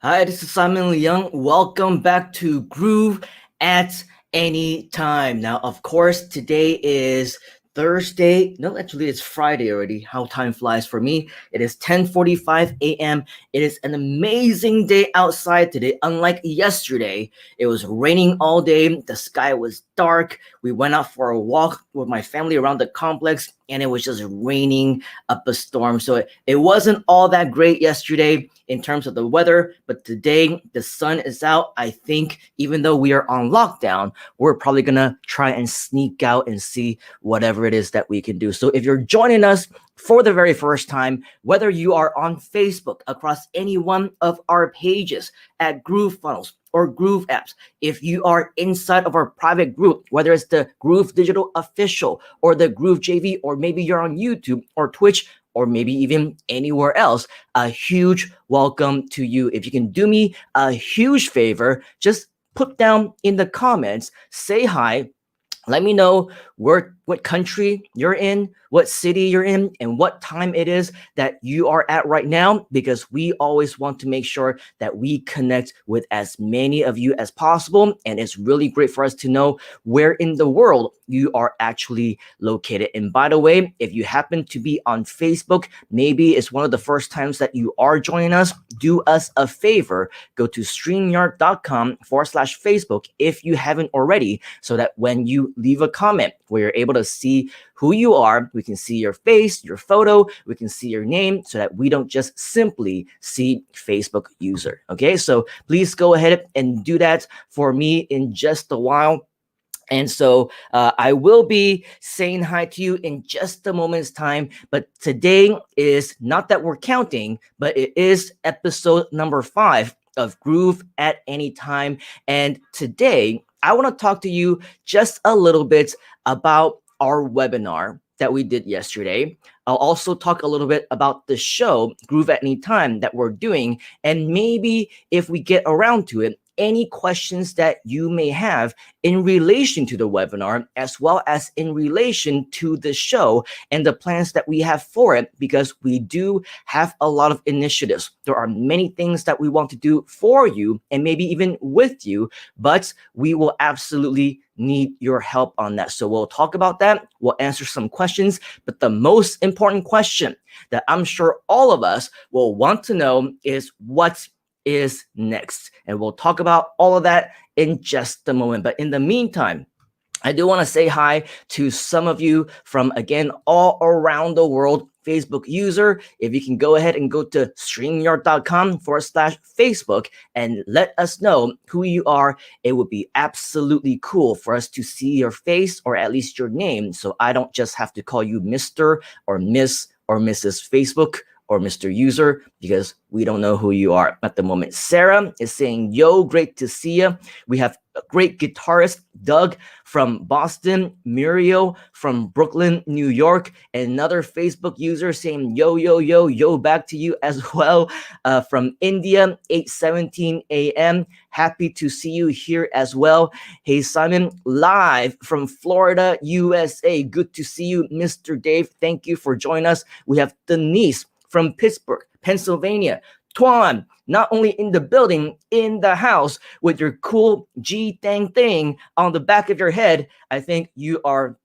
Hi, this is Simon Leung. Welcome back to Groove at Any Time. Now, of course, today is Thursday. No, actually, it's Friday already. How time flies for me. It is 10:45 a.m. It is an amazing day outside today. Unlike yesterday, it was raining all day. The sky was dark. We went out for a walk with my family around the complex, and it was just raining up a storm. So it wasn't all that great yesterday in terms of the weather, but today the sun is out. I think even though we are on lockdown, we're probably gonna try and sneak out and see whatever it is that we can do. So if you're joining us for the very first time, whether you are on Facebook across any one of our pages at GrooveFunnels or Groove Apps, if you are inside of our private group, whether it's the Groove Digital Official or the Groove JV, or maybe you're on YouTube or Twitch, or maybe even anywhere else, a huge welcome to you. If you can do me a huge favor, just put down in the comments, say hi, let me know what country you're in, what city you're in, and what time it is that you are at right now, because we always want to make sure that we connect with as many of you as possible. And it's really great for us to know where in the world you are actually located. And by the way, if you happen to be on Facebook, maybe it's one of the first times that you are joining us, do us a favor, go to streamyard.com/Facebook if you haven't already, so that when you leave a comment where you're able to see who you are, we can see your face, your photo, we can see your name, so that we don't just simply see Facebook user. Okay, so please go ahead and do that for me in just a while. And so I will be saying hi to you in just a moment's time. But today is not that we're counting, but it is episode number 5 of Groove at Any Time. And today I want to talk to you just a little bit about our webinar that we did yesterday. I'll also talk a little bit about the show, Groove at Any Time, that we're doing. And maybe if we get around to it, any questions that you may have in relation to the webinar, as well as in relation to the show and the plans that we have for it, because we do have a lot of initiatives. There are many things that we want to do for you and maybe even with you, but we will absolutely need your help on that. So we'll talk about that. We'll answer some questions, but the most important question that I'm sure all of us will want to know is what is next. And we'll talk about all of that in just a moment. But in the meantime, I do want to say hi to some of you from, again, all around the world. Facebook user, if you can go ahead and go to streamyard.com/Facebook and let us know who you are. It would be absolutely cool for us to see your face, or at least your name, so I don't just have to call you Mr. or Miss or Mrs. Facebook or Mr. User, because we don't know who you are at the moment. Sarah is saying, yo, great to see you. We have a great guitarist, Doug from Boston, Muriel from Brooklyn, New York, and another Facebook user saying, yo, yo, yo, yo, back to you as well. From India, 8:17 a.m. Happy to see you here as well. Hey, Simon, live from Florida, USA. Good to see you, Mr. Dave. Thank you for joining us. We have Denise from Pittsburgh, Pennsylvania. Tuan, not only in the building, in the house with your cool G-Tang thing on the back of your head. I think you are,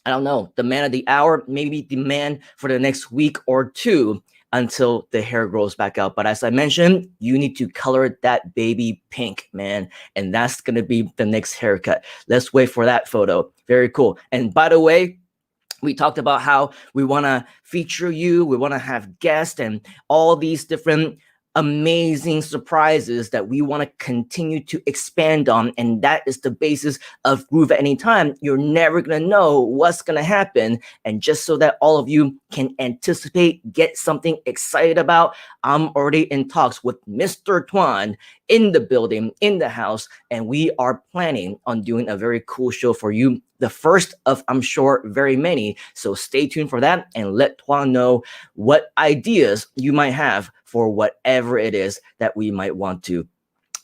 I don't know, the man of the hour, maybe the man for the next week or two until the hair grows back out. But as I mentioned, you need to color that baby pink, man. And that's going to be the next haircut. Let's wait for that photo. Very cool. And by the way, we talked about how we want to feature you, we want to have guests, and all these different amazing surprises that we want to continue to expand on. And that is the basis of Groove at Any Time. You're never going to know what's going to happen. And just so that all of you can anticipate, get something excited about, I'm already in talks with Mr. Tuan in the building, in the house, and we are planning on doing a very cool show for you. The first of, I'm sure, very many. So stay tuned for that and let Tuan know what ideas you might have for whatever it is that we might want to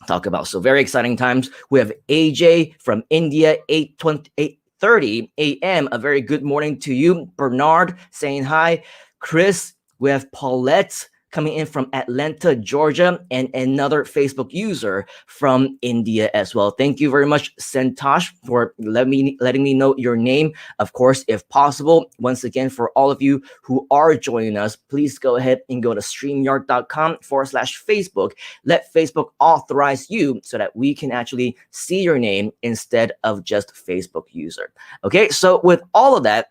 talk about. So very exciting times. We have AJ from India, 8:30 a.m. A very good morning to you. Bernard saying hi. Chris, we have Paulette coming in from Atlanta, Georgia, and another Facebook user from India as well. Thank you very much, Sentosh, for letting me know your name. Of course, if possible, once again, for all of you who are joining us, please go ahead and go to streamyard.com/Facebook. Let Facebook authorize you so that we can actually see your name instead of just Facebook user. Okay, so with all of that,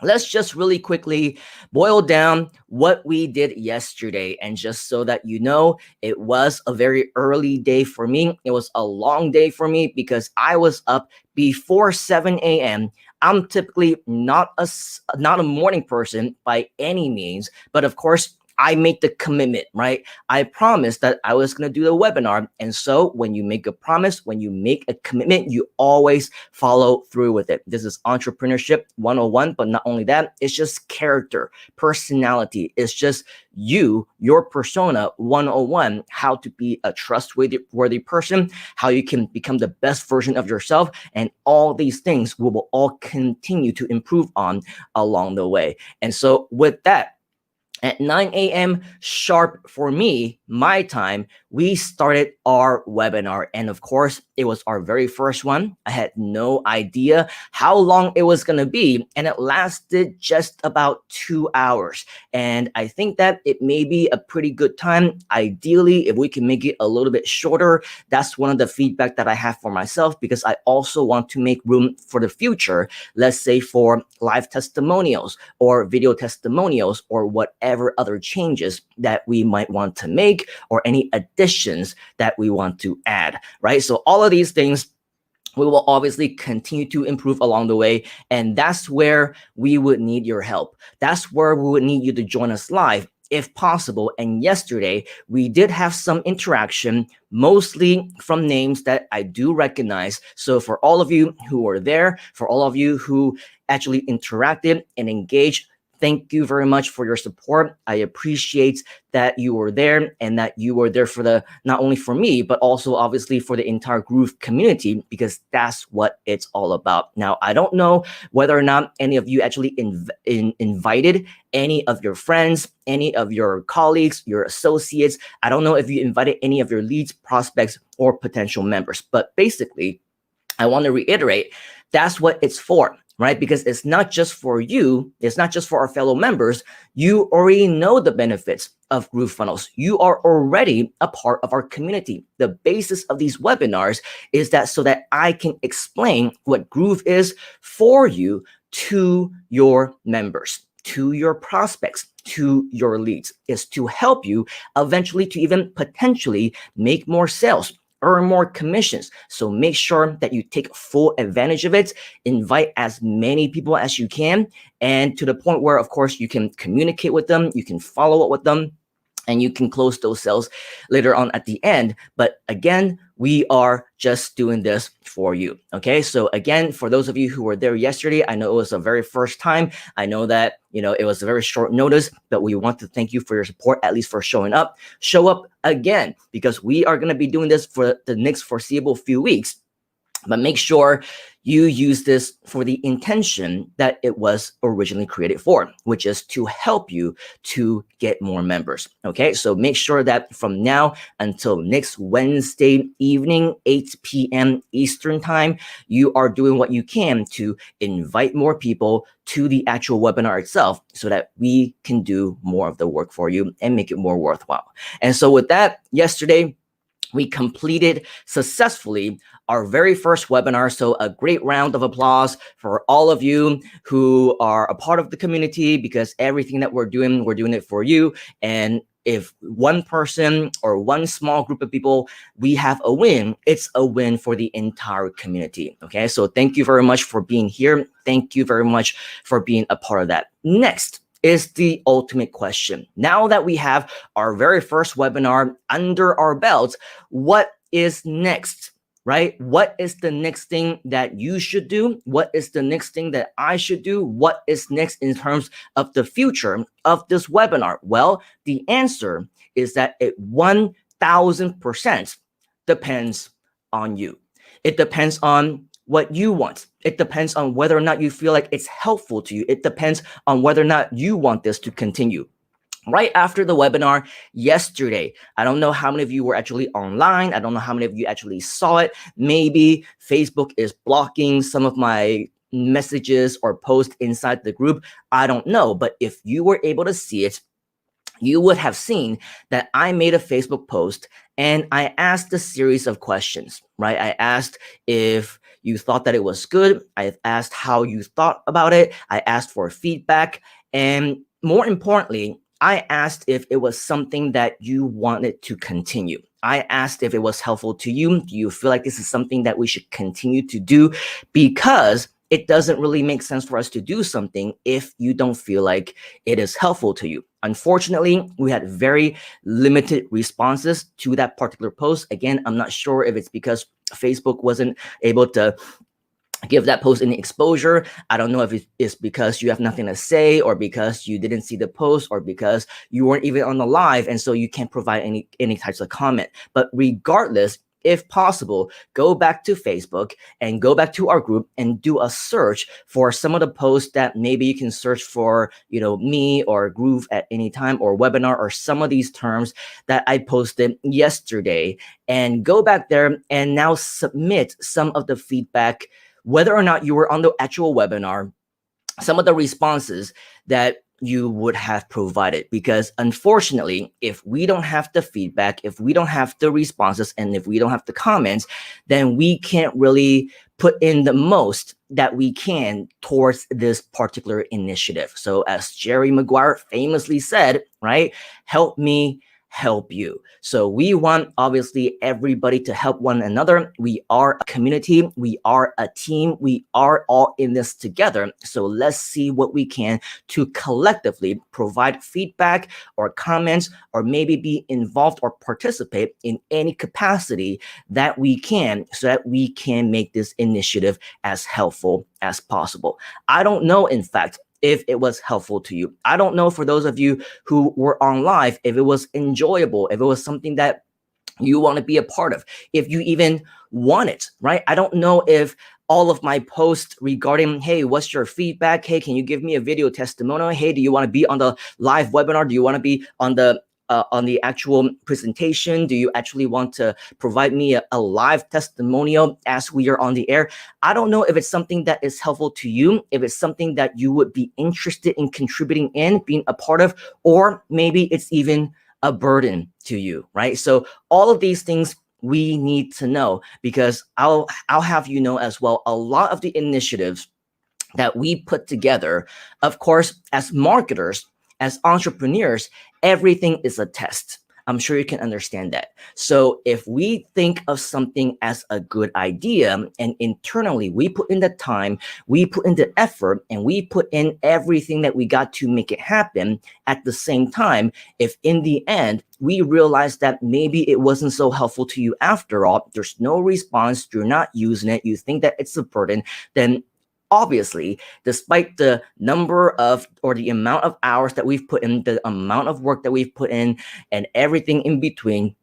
let's just really quickly boil down what we did yesterday. And just so that you know, it was a very early day for me. It was a long day for me because I was up before 7 a.m. I'm typically not a morning person by any means, but of course, I made the commitment, right? I promised that I was going to do the webinar. And so when you make a promise, when you make a commitment, you always follow through with it. This is entrepreneurship 101, but not only that, it's just character, personality. It's just you, your persona 101, how to be a trustworthy person, how you can become the best version of yourself. And all these things we will all continue to improve on along the way. And so with that, at 9 a.m. sharp for me, my time, we started our webinar. And of course, it was our very first one. I had no idea how long it was going to be. And it lasted just about 2 hours. And I think that it may be a pretty good time. Ideally, if we can make it a little bit shorter, that's one of the feedback that I have for myself, because I also want to make room for the future. Let's say for live testimonials or video testimonials or whatever other changes that we might want to make or any additions that we want to add, right? So all of these things we will obviously continue to improve along the way. And that's where we would need your help. That's where we would need you to join us live if possible. And yesterday we did have some interaction, mostly from names that I do recognize. So for all of you who were there, for all of you who actually interacted and engaged, thank you very much for your support. I appreciate that you were there and that you were there for not only for me, but also obviously for the entire Groove community, because that's what it's all about. Now, I don't know whether or not any of you actually invited any of your friends, any of your colleagues, your associates. I don't know if you invited any of your leads, prospects, or potential members, but basically, I want to reiterate, that's what it's for. Right? Because it's not just for you, it's not just for our fellow members. You already know the benefits of GrooveFunnels. You are already a part of our community. The basis of these webinars is that so that I can explain what Groove is for you to your members, to your prospects, to your leads, is to help you eventually to even potentially make more sales, earn more commissions. So make sure that you take full advantage of it. Invite as many people as you can, and to the point where, of course, you can communicate with them, you can follow up with them, and you can close those sales later on at the end. But again, we are just doing this for you. Okay. So again, for those of you who were there yesterday, I know it was the very first time. I know that, it was a very short notice, but we want to thank you for your support, at least for showing up. Show up again, because we are going to be doing this for the next foreseeable few weeks. But make sure you use this for the intention that it was originally created for, which is to help you to get more members. Okay, so make sure that from now until next Wednesday evening, 8 p.m. Eastern time, you are doing what you can to invite more people to the actual webinar itself so that we can do more of the work for you and make it more worthwhile. And so with that, yesterday, we completed successfully our very first webinar. So a great round of applause for all of you who are a part of the community, because everything that we're doing it for you. And if one person or one small group of people, we have a win, it's a win for the entire community. Okay, so thank you very much for being here. Thank you very much for being a part of that. Next is the ultimate question. Now that we have our very first webinar under our belts, what is next, right? What is the next thing that you should do? What is the next thing that I should do? What is next in terms of the future of this webinar? Well, the answer is that it 1000% depends on you. It depends on what you want. It depends on whether or not you feel like it's helpful to you. It depends on whether or not you want this to continue. right after the webinar yesterday. I don't know how many of you were actually online. I don't know how many of you actually saw it. Maybe Facebook is blocking some of my messages or posts inside the group. I don't know. But if you were able to see it, you would have seen that I made a Facebook post and I asked a series of questions, right? I asked if you thought that it was good. I asked how you thought about it. I asked for feedback. And more importantly, I asked if it was something that you wanted to continue. I asked if it was helpful to you. Do you feel like this is something that we should continue to do? Because it doesn't really make sense for us to do something if you don't feel like it is helpful to you. Unfortunately, we had very limited responses to that particular post. Again, I'm not sure if it's because Facebook wasn't able to give that post any exposure. I don't know if it's because you have nothing to say, or because you didn't see the post, or because you weren't even on the live and so you can't provide any types of comment. But regardless, if possible, go back to Facebook and go back to our group and do a search for some of the posts that maybe you can search for, me or Groove at any time, or webinar, or some of these terms that I posted yesterday, and go back there and now submit some of the feedback, whether or not you were on the actual webinar, some of the responses that you would have provided. Because unfortunately, if we don't have the feedback, if we don't have the responses, and if we don't have the comments, then we can't really put in the most that we can towards this particular initiative. So as Jerry Maguire famously said, right, help me help you. So we want obviously everybody to help one another. We are a community, we are a team, we are all in this together. So let's see what we can to collectively provide feedback or comments, or maybe be involved or participate in any capacity that we can, so that we can make this initiative as helpful as possible. I don't know, in fact, if it was helpful to you. I don't know, for those of you who were on live, if it was enjoyable, if it was something that you want to be a part of, if you even want it, right? I don't know if all of my posts regarding, hey, what's your feedback? Hey, can you give me a video testimonial? Hey, do you want to be on the live webinar? Do you want to be on the actual presentation? Do you actually want to provide me a live testimonial as we are on the air? I don't know if it's something that is helpful to you, if it's something that you would be interested in contributing in, being a part of, or maybe it's even a burden to you, right? So all of these things we need to know, because I'll have you know as well, a lot of the initiatives that we put together, of course, as marketers, as entrepreneurs, everything is a test. I'm sure you can understand that. So if we think of something as a good idea, and internally we put in the time, we put in the effort, and we put in everything that we got to make it happen, at the same time, if in the end we realize that maybe it wasn't so helpful to you after all, there's no response, you're not using it, you think that it's a burden, then obviously, despite the number of, or the amount of hours that we've put in, the amount of work that we've put in, and everything in between,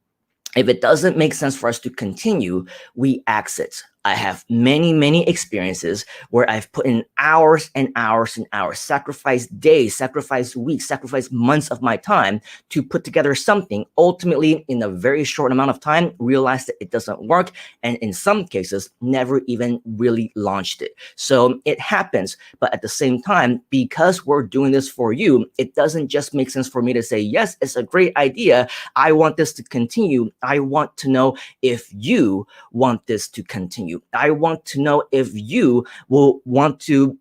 if it doesn't make sense for us to continue, we exit. I have many experiences where I've put in hours and hours and hours, sacrificed days, sacrificed weeks, sacrificed months of my time to put together something, ultimately in a very short amount of time, realized that it doesn't work, and in some cases, never even really launched it. So it happens, but at the same time, because we're doing this for you, it doesn't just make sense for me to say, yes, it's a great idea, I want this to continue. I want to know if you want this to continue. I want to know if you will want to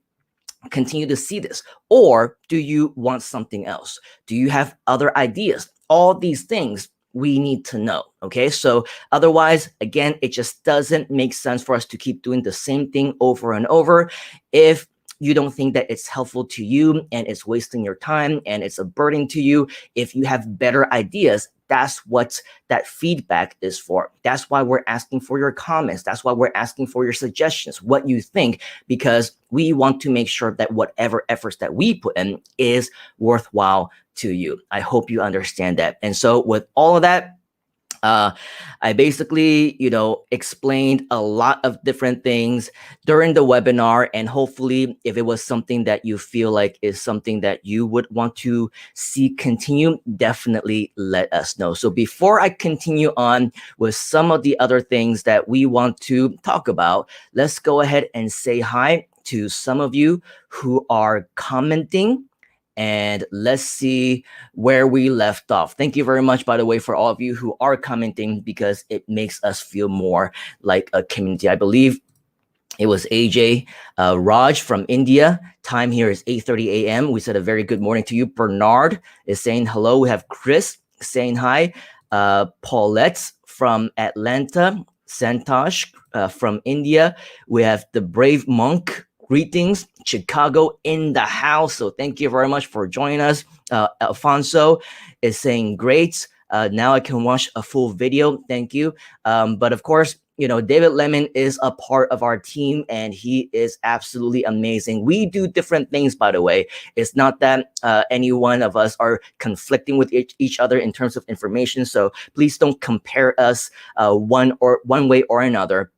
continue to see this, or do you want something else? Do you have other ideas? All these things we need to know. Okay, so otherwise, again, it just doesn't make sense for us to keep doing the same thing over and over. If you don't think that it's helpful to you, and it's wasting your time, and it's a burden to you, if you have better ideas, that's what that feedback is for. That's why we're asking for your comments. That's why we're asking for your suggestions, what you think, because we want to make sure that whatever efforts that we put in is worthwhile to you. I hope you understand that. And so with all of that, uh, I basically, explained a lot of different things during the webinar. And hopefully, if it was something that you feel like is something that you would want to see continue, definitely let us know. So before I continue on with some of the other things that we want to talk about, let's go ahead and say hi to some of you who are commenting. And let's see where we left off. Thank you very much, by the way, for all of you who are commenting, because it makes us feel more like a community. I believe it was AJ, Raj from India. Time here is 8:30 a.m. We said a very good morning to you. Bernard is saying hello. We have Chris saying hi. Paulette from Atlanta. Santosh from India. We have the Brave Monk. Greetings, Chicago in the house. So thank you very much for joining us. Alfonso is saying great. Now I can watch a full video. Thank you. But of course, David Lemon is a part of our team, and he is absolutely amazing. We do different things, by the way. It's not that any one of us are conflicting with each other in terms of information. So please don't compare us one way or another.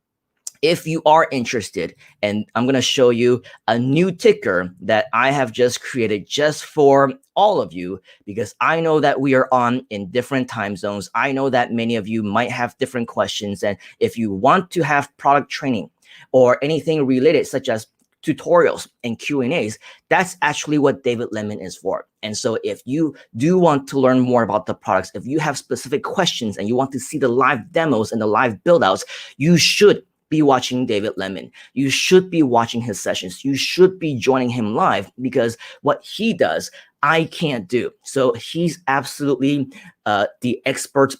If you are interested, and I'm going to show you a new ticker that I have just created just for all of you, because I know that we are on in different time zones. I know that many of you might have different questions. And if you want to have product training or anything related, such as tutorials and Q&As, that's actually what David Lemon is for. And so if you do want to learn more about the products, if you have specific questions and you want to see the live demos and the live build outs, you should be watching David Lemon. You should be watching his sessions. You should be joining him live, because what he does, I can't do. So he's absolutely the expert,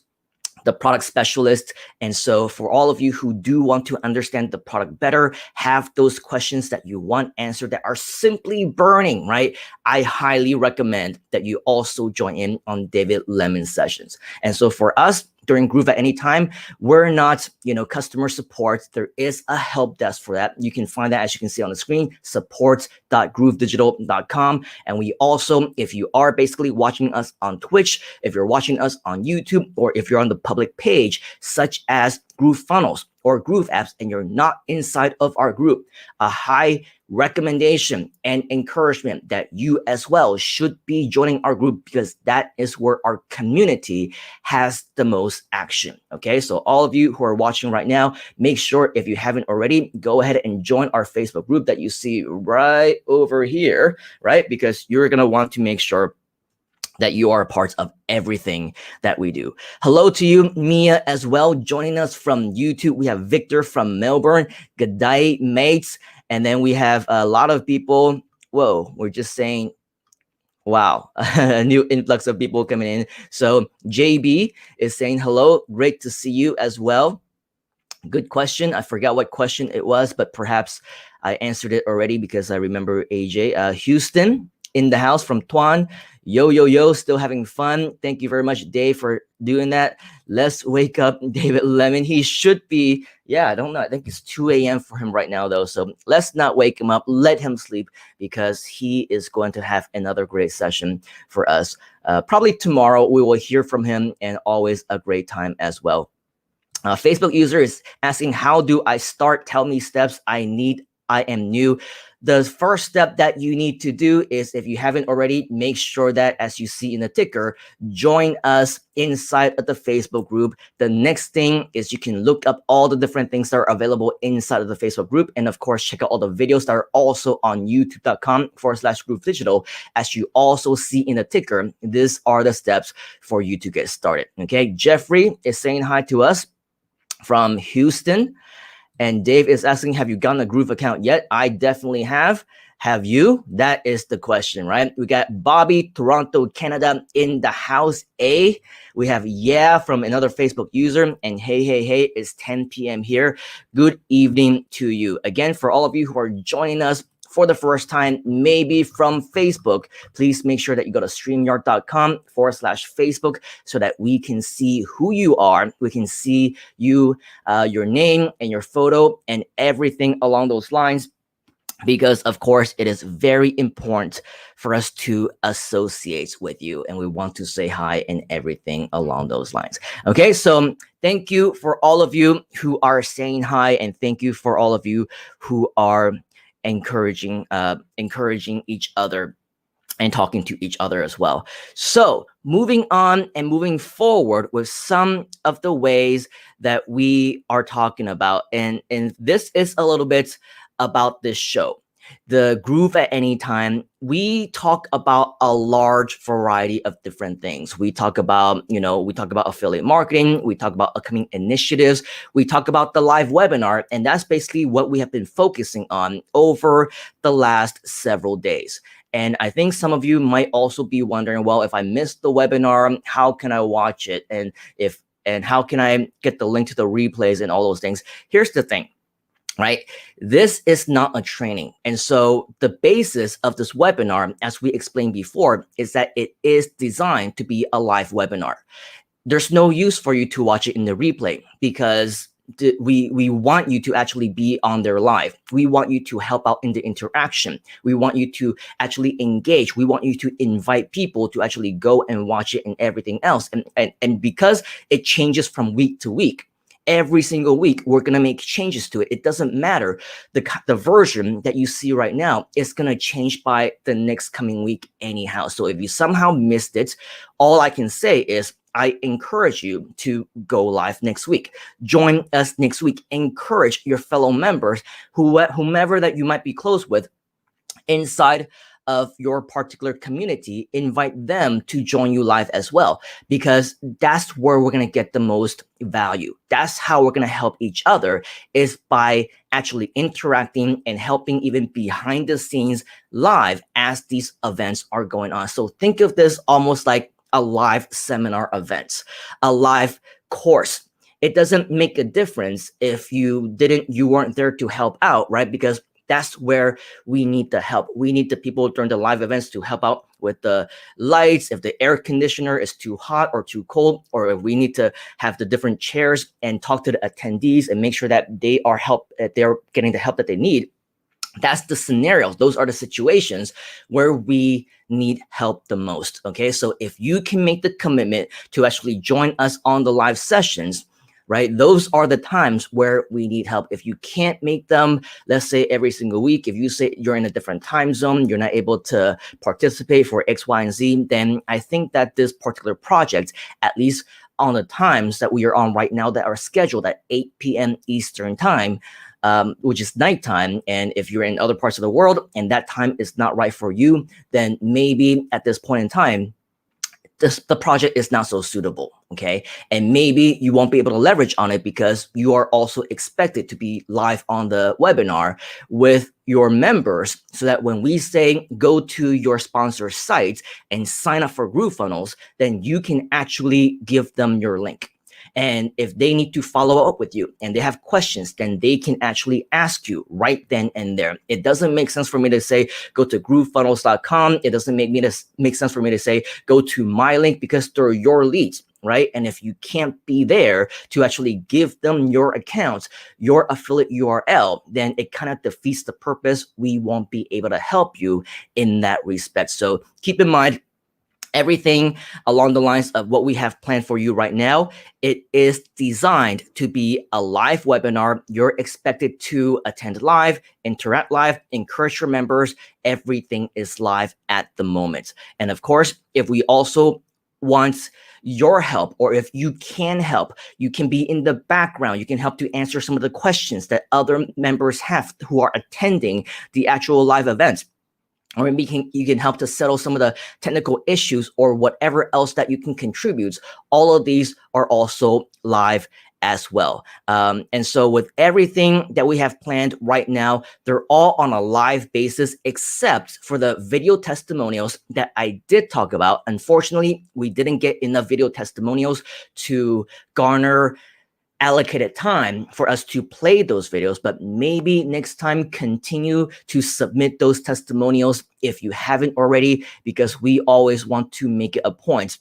the product specialist. And so for all of you who do want to understand the product better, have those questions that you want answered that are simply burning, right? I highly recommend that you also join in on David Lemon's sessions. And so for us, during Groove at any time, we're not, customer support. There is a help desk for that. You can find that, as you can see on the screen, support.groovedigital.com. And we also, if you are basically watching us on Twitch, if you're watching us on YouTube, or if you're on the public page, such as GrooveFunnels or Groove Apps, and you're not inside of our group, a high recommendation and encouragement that you as well should be joining our group, because that is where our community has the most action. Okay, so all of you who are watching right now, make sure, if you haven't already, go ahead and join our Facebook group that you see right over here, right? Because you're going to want to make sure that you are a part of everything that we do. Hello to you, Mia, as well, joining us from YouTube. We have Victor from Melbourne, good day, mates. And then we have a lot of people. Whoa, we're just saying, wow, a new influx of people coming in. So JB is saying hello, great to see you as well. Good question. I forgot what question it was, but perhaps I answered it already, because I remember AJ. Houston in the house from Tuan. Yo, still having fun. Thank you very much, Dave, for doing that. Let's wake up David Lemon. He should be, I don't know. I think it's 2 a.m. for him right now, though. So let's not wake him up. Let him sleep, because he is going to have another great session for us. Probably tomorrow we will hear from him, and always a great time as well. Facebook user is asking, how do I start? Tell me steps I am new. The first step that you need to do is, if you haven't already, make sure that, as you see in the ticker, join us inside of the Facebook group. The next thing is, you can look up all the different things that are available inside of the Facebook group. And of course, check out all the videos that are also on youtube.com/GrooveDigital. As you also see in the ticker, these are the steps for you to get started. Okay, Jeffrey is saying hi to us from Houston. And Dave is asking, have you gotten a Groove account yet? I definitely have. Have you? That is the question, right? We got Bobby, Toronto, Canada in the house. We have from another Facebook user. And hey, it's 10 p.m. here. Good evening to you. Again, for all of you who are joining us for the first time, maybe from Facebook, please make sure that you go to StreamYard.com/Facebook, so that we can see who you are. We can see you, your name and your photo and everything along those lines. because of course it is very important for us to associate with you, and we want to say hi and everything along those lines. Okay, so thank you for all of you who are saying hi, and thank you for all of you who are encouraging each other and talking to each other as well. So moving on and moving forward with some of the ways that we are talking about, and this is a little bit about this show, the Groove at Any Time. We talk about a large variety of different things. We talk about, we talk about affiliate marketing, we talk about upcoming initiatives, we talk about the live webinar, and that's basically what we have been focusing on over the last several days. And I think some of you might also be wondering, well, if I missed the webinar, how can I watch it? And how can I get the link to the replays and all those things? Here's the thing, right? This is not a training. And so the basis of this webinar, as we explained before, is that it is designed to be a live webinar. There's no use for you to watch it in the replay, because we want you to actually be on their live. We want you to help out in the interaction. We want you to actually engage. We want you to invite people to actually go and watch it and everything else. And because it changes from week to week, every single week we're going to make changes to it. It doesn't matter. The version that you see right now is going to change by the next coming week anyhow. So if you somehow missed it, all I can say is I encourage you to go live next week. Join us next week. Encourage your fellow members, whomever that you might be close with inside of your particular community. Invite them to join you live as well, because that's where we're going to get the most value. That's how we're going to help each other, is by actually interacting and helping even behind the scenes live as these events are going on. So think of this almost like a live seminar event, a live course. It doesn't make a difference if you weren't there to help out, right? Because that's where we need the help. We need the people during the live events to help out with the lights, if the air conditioner is too hot or too cold, or if we need to have the different chairs and talk to the attendees and make sure that they're getting the help that they need. That's the scenarios. Those are the situations where we need help the most. Okay. So if you can make the commitment to actually join us on the live sessions, right, those are the times where we need help. If you can't make them, let's say every single week, if you say you're in a different time zone, you're not able to participate for X, Y, and Z, then I think that this particular project, at least on the times that we are on right now that are scheduled at 8 p.m. Eastern time, which is nighttime. And if you're in other parts of the world and that time is not right for you, then maybe at this point in time, the project is not so suitable, okay? And maybe you won't be able to leverage on it because you are also expected to be live on the webinar with your members, so that when we say go to your sponsor sites and sign up for GrooveFunnels, then you can actually give them your link. And if they need to follow up with you and they have questions, then they can actually ask you right then and there. It doesn't make sense for me to say, go to groovefunnels.com. It doesn't make sense for me to say, go to my link, because they're your leads, right? And if you can't be there to actually give them your account, your affiliate URL, then it kind of defeats the purpose. We won't be able to help you in that respect. So keep in mind, everything along the lines of what we have planned for you right now, it is designed to be a live webinar. You're expected to attend live, interact live, encourage your members. Everything is live at the moment. And of course, if we also want your help, or if you can help, you can be in the background. You can help to answer some of the questions that other members have who are attending the actual live events. Or maybe you can help to settle some of the technical issues, or whatever else that you can contribute. All of these are also live as well. And so with everything that we have planned right now, they're all on a live basis, except for the video testimonials that I did talk about. Unfortunately, we didn't get enough video testimonials to garner allocated time for us to play those videos, but maybe next time continue to submit those testimonials if you haven't already, because we always want to make it a point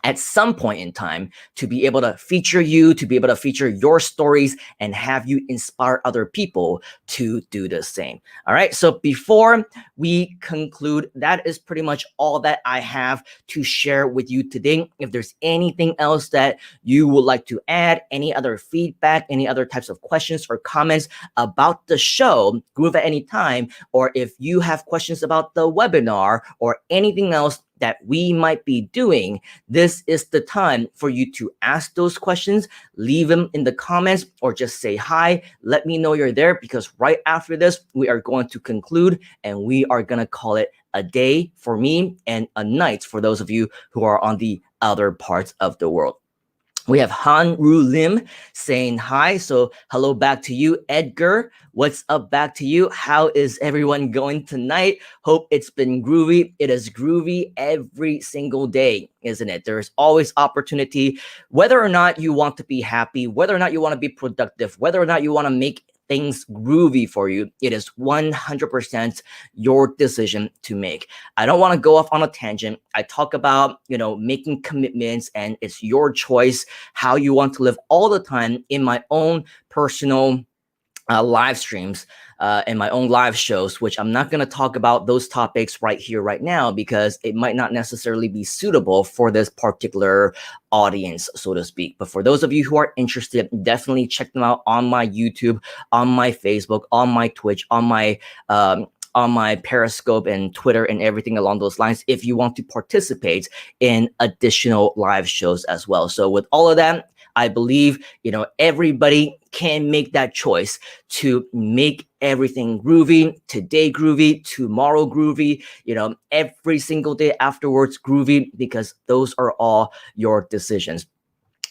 at some point in time to be able to feature you, to be able to feature your stories and have you inspire other people to do the same. All right. So before we conclude, that is pretty much all that I have to share with you today. If there's anything else that you would like to add, any other feedback, any other types of questions or comments about the show, Groove at any time, or if you have questions about the webinar or anything else that we might be doing, this is the time for you to ask those questions, leave them in the comments, or just say hi. Let me know you're there, because right after this, we are going to conclude and we are going to call it a day for me and a night for those of you who are on the other parts of the world. We have Han Ru Lim saying hi. So hello back to you. Edgar, what's up back to you? How is everyone going tonight? Hope it's been groovy. It is groovy every single day, isn't it? There's always opportunity, whether or not you want to be happy, whether or not you want to be productive, whether or not you want to make things groovy for you. It is 100% your decision to make. I don't want to go off on a tangent. I talk about, making commitments, and it's your choice how you want to live all the time in my own personal live streams and my own live shows, which I'm not going to talk about those topics right here, right now, because it might not necessarily be suitable for this particular audience, so to speak. But for those of you who are interested, definitely check them out on my YouTube, on my Facebook, on my Twitch, on my Periscope and Twitter and everything along those lines, if you want to participate in additional live shows as well. So with all of that, I believe, everybody can make that choice to make everything groovy, today groovy, tomorrow groovy, every single day afterwards groovy, because those are all your decisions.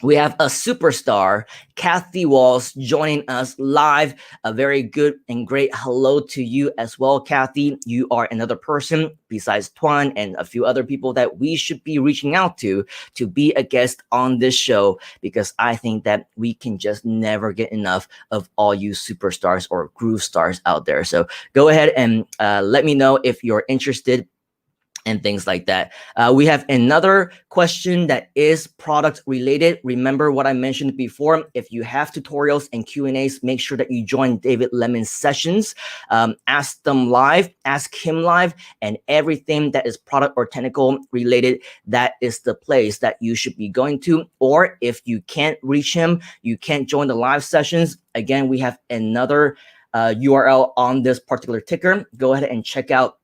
We have a superstar, Kathy Walls, joining us live. A very good and great hello to you as well, Kathy. You are another person besides Tuan and a few other people that we should be reaching out to be a guest on this show, because I think that we can just never get enough of all you superstars or groove stars out there. So go ahead and let me know if you're interested and things like that. We have another question that is product related. Remember what I mentioned before. If you have tutorials and Q&As, make sure that you join David Lemon's sessions. Ask them live, ask him live, and everything that is product or technical related, that is the place that you should be going to. Or if you can't reach him, you can't join the live sessions. Again, we have another URL on this particular ticker. Go ahead and check out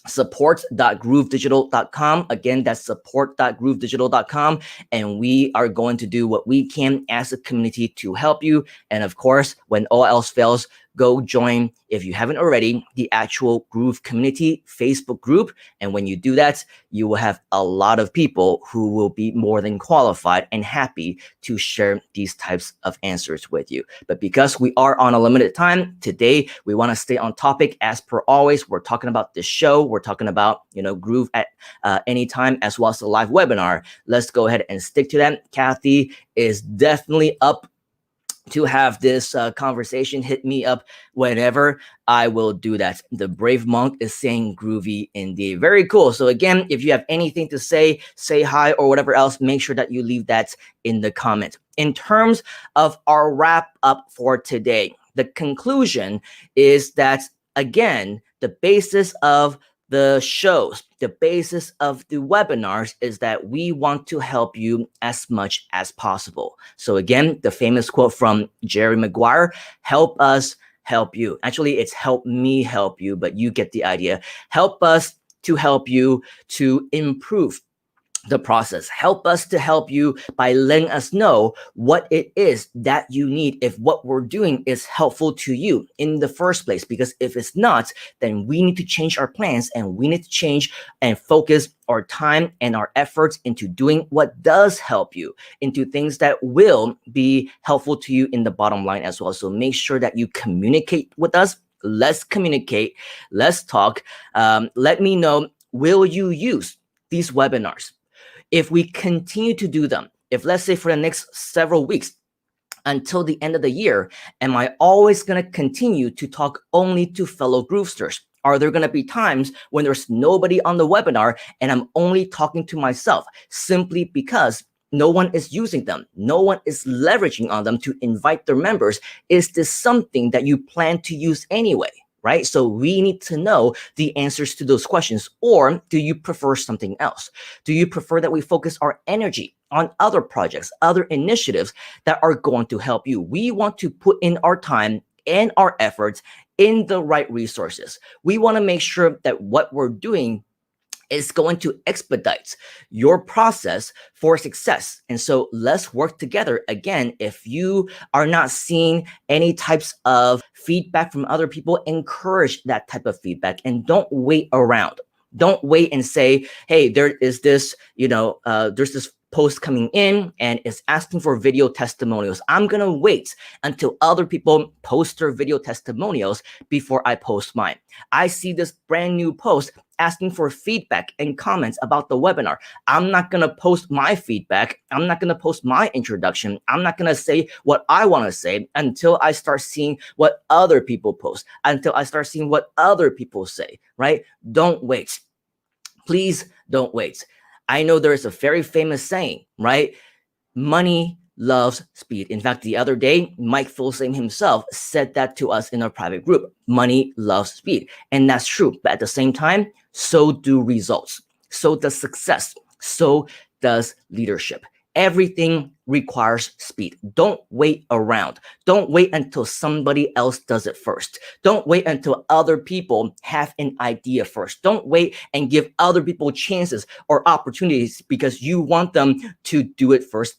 support.groovedigital.com. Again, that's support.groovedigital.com. And we are going to do what we can as a community to help you. And of course, when all else fails, go join, if you haven't already, the actual Groove Community Facebook group. And when you do that, you will have a lot of people who will be more than qualified and happy to share these types of answers with you. But because we are on a limited time, today we want to stay on topic as per always. We're talking about this show. We're talking about, Groove at any time, as well as the live webinar. Let's go ahead and stick to that. Kathy is definitely up to have this conversation. Hit me up whenever. I will do that. The Brave Monk is saying groovy indeed. Very cool. So again, if you have anything to say hi or whatever else, make sure that you leave that in the comments. In terms of our wrap up for today, the conclusion is that, again, the basis of the shows, the basis of the webinars is that we want to help you as much as possible. So again, the famous quote from Jerry Maguire, help us help you. Actually, it's help me help you, but you get the idea. Help us to help you to improve the process. Help us to help you by letting us know what it is that you need, if what we're doing is helpful to you in the first place. Because if it's not, then we need to change our plans, and we need to change and focus our time and our efforts into doing what does help you, into things that will be helpful to you in the bottom line as well. So make sure that you communicate with us. Let's communicate. Let's talk. Let me know, will you use these webinars? If we continue to do them, if let's say for the next several weeks until the end of the year, am I always going to continue to talk only to fellow Groovesters? Are there going to be times when there's nobody on the webinar and I'm only talking to myself simply because no one is using them? No one is leveraging on them to invite their members. Is this something that you plan to use anyway? Right? So we need to know the answers to those questions. Or do you prefer something else? Do you prefer that we focus our energy on other projects, other initiatives that are going to help you? We want to put in our time and our efforts in the right resources. We want to make sure that what we're doing is going to expedite your process for success. And so let's work together. Again, if you are not seeing any types of feedback from other people, encourage that type of feedback and don't wait around. Don't wait and say, hey, there is this, there's this post coming in and it's asking for video testimonials. I'm going to wait until other people post their video testimonials before I post mine. I see this brand new post asking for feedback and comments about the webinar. I'm not going to post my feedback. I'm not going to post my introduction. I'm not going to say what I want to say until I start seeing what other people post, until I start seeing what other people say, right? Don't wait. Please don't wait. I know there is a very famous saying, right? Money loves speed. In fact, the other day, Mike Filsame himself said that to us in our private group. Money loves speed. And that's true. But at the same time, so do results. So does success. So does leadership. Everything requires speed. Don't wait around. Don't wait until somebody else does it first. Don't wait until other people have an idea first. Don't wait and give other people chances or opportunities because you want them to do it first.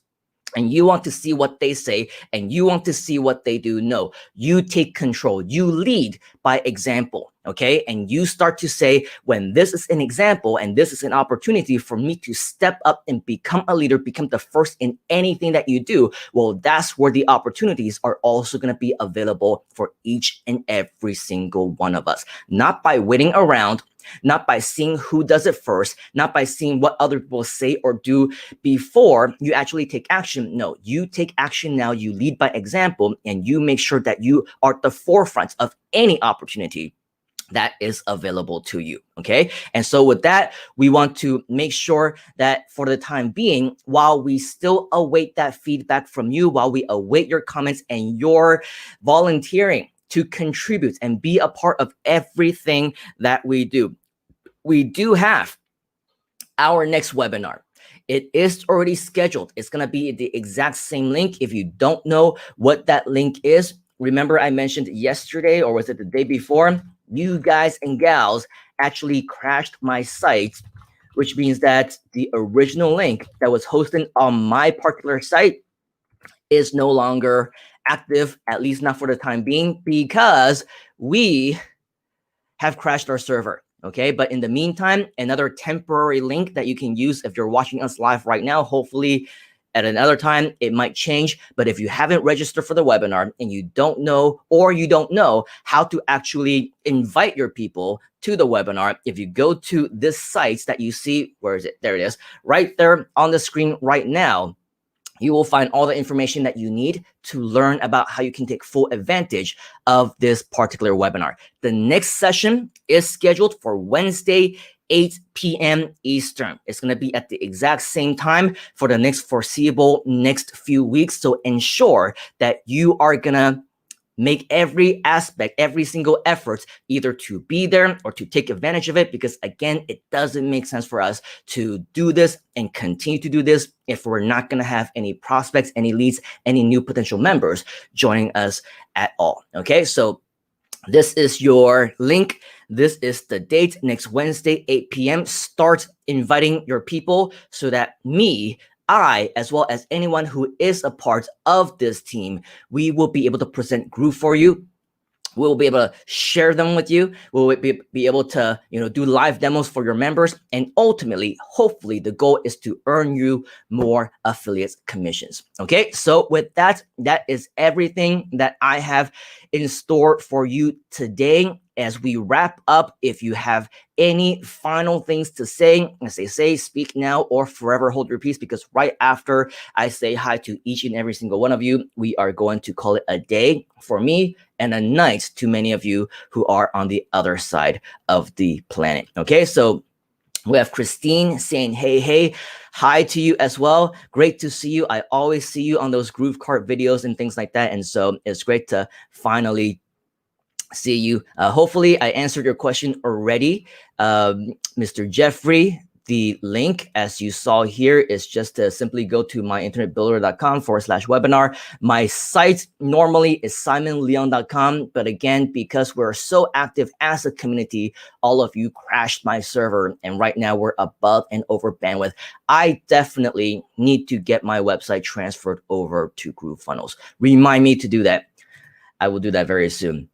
And you want to see what they say and you want to see what they do. No, you take control. You lead by example, okay? And you start to say, when this is an example and this is an opportunity for me to step up and become a leader, become the first in anything that you do, well, that's where the opportunities are also going to be available for each and every single one of us. Not by waiting around, not by seeing who does it first, not by seeing what other people say or do before you actually take action. No, you take action now, you lead by example, and you make sure that you are at the forefront of any opportunity that is available to you, okay? And so with that, we want to make sure that for the time being, while we still await that feedback from you, while we await your comments and your volunteering to contribute and be a part of everything that we do have our next webinar. It is already scheduled. It's going to be the exact same link. If you don't know what that link is, remember I mentioned yesterday, or was it the day before, you guys and gals actually crashed my site, which means that the original link that was hosted on my particular site is no longer active, at least not for the time being, because we have crashed our server. Okay, but in the meantime, another temporary link that you can use if you're watching us live right now. Hopefully at another time it might change, but if you haven't registered for the webinar and you don't know, or you don't know how to actually invite your people to the webinar, if you go to this site that you see, where is it? There it is, right there on the screen right now. You will find all the information that you need to learn about how you can take full advantage of this particular webinar. The next session is scheduled for Wednesday, 8 p.m. Eastern. It's going to be at the exact same time for the next foreseeable next few weeks. So ensure that you are going to make every aspect, every single effort, either to be there or to take advantage of it, because again, it doesn't make sense for us to do this and continue to do this if we're not going to have any prospects, any leads, any new potential members joining us at all. Okay, so this is your link. This is the date, next Wednesday, 8 p.m. Start inviting your people so that I, as well as anyone who is a part of this team, we will be able to present Groove for you. We'll be able to share them with you. We'll be able to, do live demos for your members. And ultimately, hopefully, the goal is to earn you more affiliate commissions. Okay, so with that, that is everything that I have in store for you today. as we wrap up, if you have any final things to say, as they say, speak now or forever hold your peace, because right after I say hi to each and every single one of you, we are going to call it a day for me and a night to many of you who are on the other side of the planet. Okay, so we have Christine saying, hey, hi to you as well. Great to see you. I always see you on those Groove Cart videos and things like that. And so it's great to finally see you. Hopefully I answered your question already. Mr. Jeffrey, the link, as you saw here, is just to simply go to myinternetbuilder.com/webinar. My site normally is simonleung.com, but again, because we're so active as a community, all of you crashed my server, and right now we're above and over bandwidth. I definitely need to get my website transferred over to GrooveFunnels. Remind me to do that. I will do that very soon.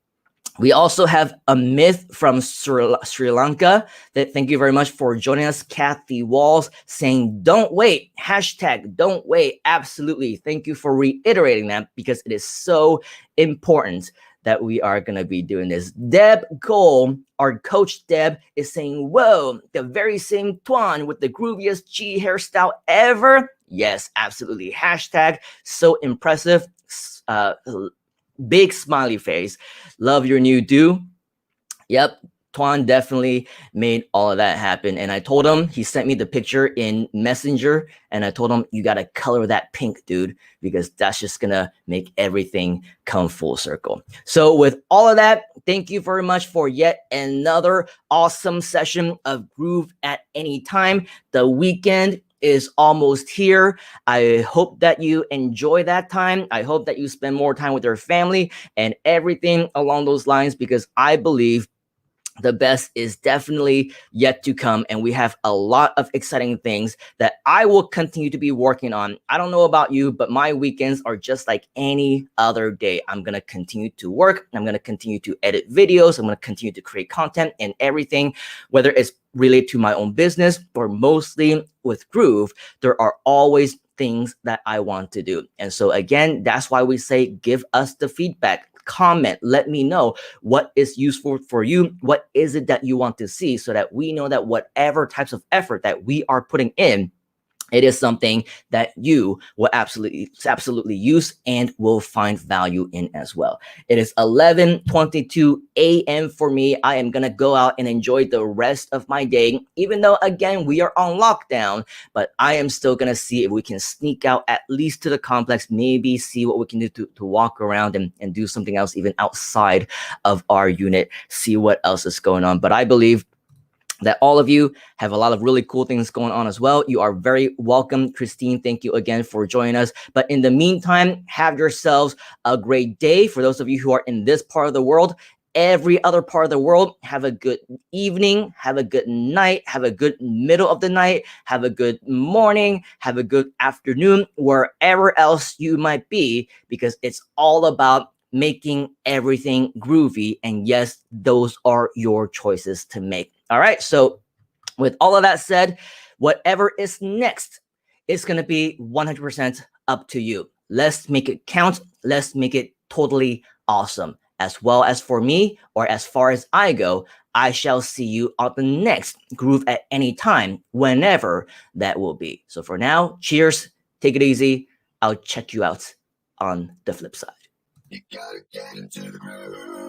We also have a myth from Sri Lanka. That thank you very much for joining us. Kathy Walls saying, don't wait, hashtag don't wait. Absolutely. Thank you for reiterating that, because it is so important that we are going to be doing this. Deb Cole, our coach Deb, is saying, whoa, the very same Tuan with the grooviest G hairstyle ever. Yes, absolutely. Hashtag so impressive. Big smiley face. Love your new do. Yep, Tuan definitely made all of that happen. And I told him, he sent me the picture in Messenger, and I told him, you got to color that pink, dude, because that's just going to make everything come full circle. So with all of that, thank you very much for yet another awesome session of Groove at Any Time. The weekend is almost here. I hope that you enjoy that time. I hope that you spend more time with your family and everything along those lines, because I believe the best is definitely yet to come, and we have a lot of exciting things that I will continue to be working on. I don't know about you, but my weekends are just like any other day. I'm going to continue to work. I'm going to continue to edit videos. I'm going to continue to create content and everything, whether it's related to my own business or mostly with Groove. There are always things that I want to do. And so again, that's why we say, give us the feedback. Comment, let me know what is useful for you. What is it that you want to see, so that we know that whatever types of effort that we are putting in, it is something that you will absolutely use and will find value in as well. It is 11:22 a.m. for me. I am going to go out and enjoy the rest of my day, even though, again, we are on lockdown, but I am still going to see if we can sneak out at least to the complex, maybe see what we can do to walk around and do something else even outside of our unit, see what else is going on. But I believe that all of you have a lot of really cool things going on as well. You are very welcome. Christine, thank you again for joining us. But in the meantime, have yourselves a great day. For those of you who are in this part of the world, every other part of the world, have a good evening, have a good night, have a good middle of the night, have a good morning, have a good afternoon, wherever else you might be, because it's all about making everything groovy. And yes, those are your choices to make. All right. So with all of that said, whatever is next, it's going to be 100% up to you. Let's make it count. Let's make it totally awesome. As well as for me, or as far as I go, I shall see you on the next Groove at Any Time, whenever that will be. So for now, cheers. Take it easy. I'll check you out on the flip side. You gotta get into the groove.